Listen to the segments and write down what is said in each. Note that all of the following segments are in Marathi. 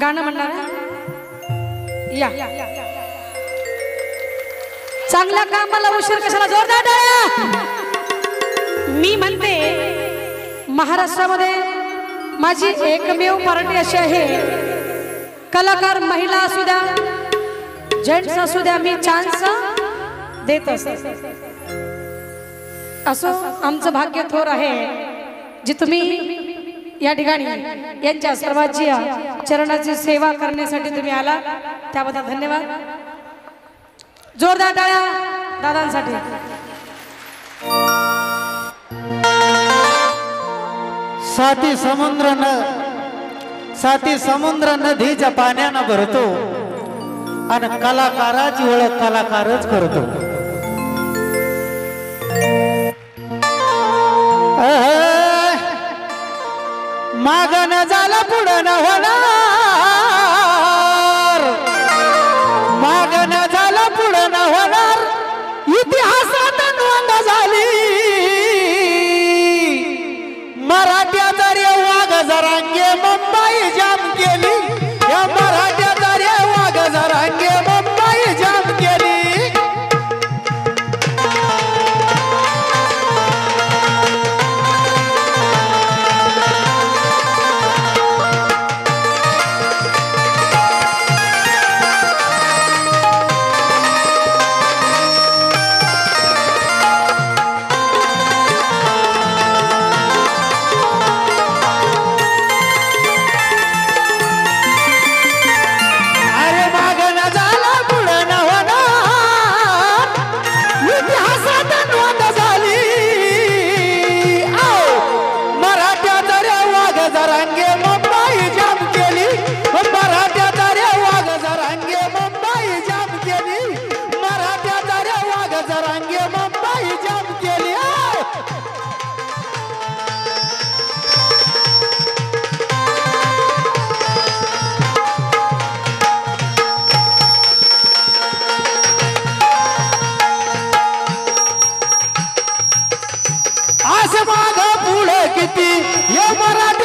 गाणं म्हणणार या चांगल्या कामाला उशीर कशाला जोरदार टाळ्या। मी म्हणते महाराष्ट्रामध्ये माझी एकमेव पार्टी अशी आहे, कलाकार महिला असू द्या जेंट्स असू द्या, मी चान्स देत असो। आमचं भाग्य थोर आहे जी तुम्ही या ठिकाणी यांच्या सर्वांची चरणाची सेवा करण्यासाठी तुम्ही आला, त्याबद्दल धन्यवाद। जोरदार टाळ्या दादांसाठी। साती समुद्र नदीच्या पाण्यानं भरतो आणि कलाकाराची ओळख कलाकारच करतो। मागन झालं पुढं न होणार, मागन झालं पुढं न होणार, इतिहासात नोंद झाली मराठ्याचा रे वाघ जरांगे मुंबई जाम केली, या मराठ्याचा रे वाघ जरांगे मुंबई जाम केली।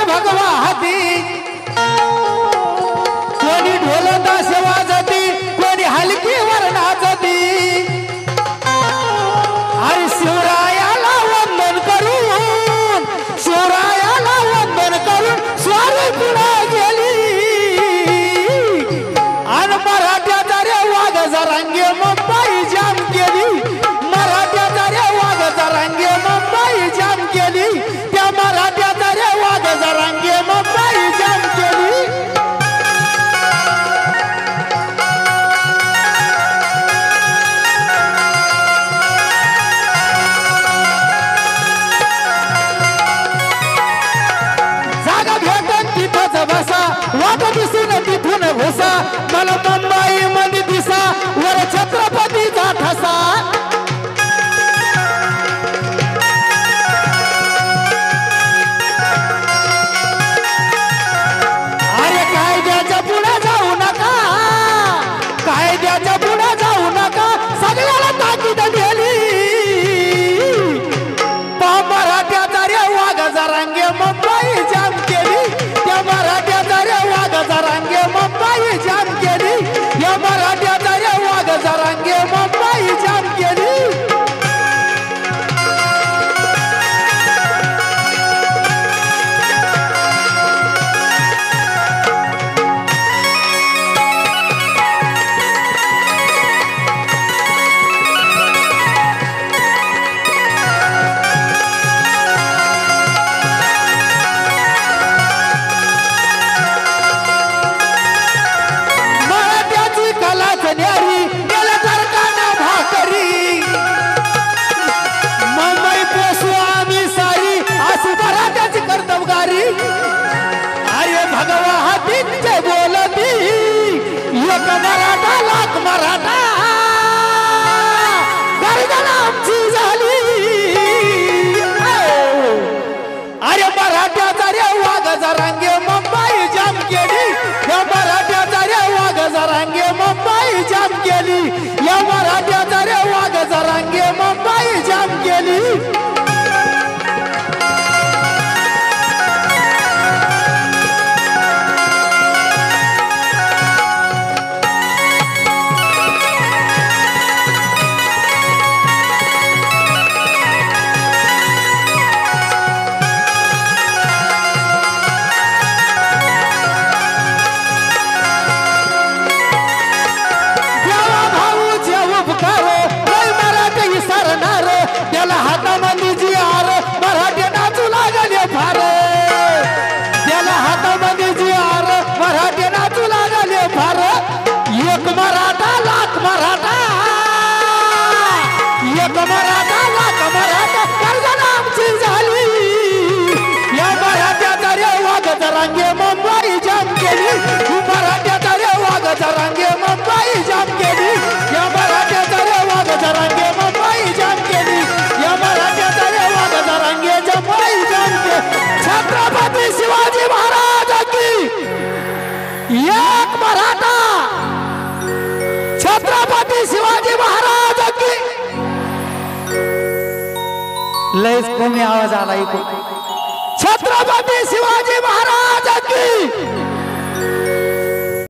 भगवा हाती कोणी ढोल ताश वाजती, कोणी हलकी वर नाचती, अरे शिवरायाला वंदन करून, शिवरायाला वंदन करून स्वारी पुढे गेली आणि मराठ्याचा रे वाघ जरांगे मुंबई जाम केली, मराठ्याचा रे वाघ जरांगे मुंबई जाम केली, त्या मराठ्याचा रे वाघ जरांगे मुंबई जाम केली। जागा भेटन तिथंच बसा, वाट दिसून तिथून घुसा, मला मुंबई मध्ये दिसा वर छत्रपतीचा ठसा। कायद्याच्या पुढे जाऊ नका, सगळ्याला ताकीद दिली, मराठ्याचा रे वाघ जरांगे मुंबई जाम केली, त्या मराठ्याचा रे वाघ जरांगे मुंबई जाम केली, या मराठ्याचा रे वाघ जरांगे मुंबई जाम केली। अरे भगवा हातीचे बोलती एक मराठा लाख मराठा गर्दन आमची झाली, अरे मराठ्याचा रे वाघ जरांगे मुंबई जाम केली, या मराठ्याचा रे वाघ जरांगे मुंबई जाम केली, या मराठ्याचा रे वाघ जरांगे मुंबई जाम केली। केली मराठ्याचा रे वाघ जरांगे मुंबई जाम केली या मराठ्याचा रे वाघ जरांगे मुंबई जाम केली या मराठ्याचा रे वाघ जरांगे मुंबई जाम केली छत्रपती शिवाजी महाराज की एक मराठा छत्रपती शिवाजी महाराज की लयच कमी आवाज आला इकडून छत्रपती शिवाजी महाराज की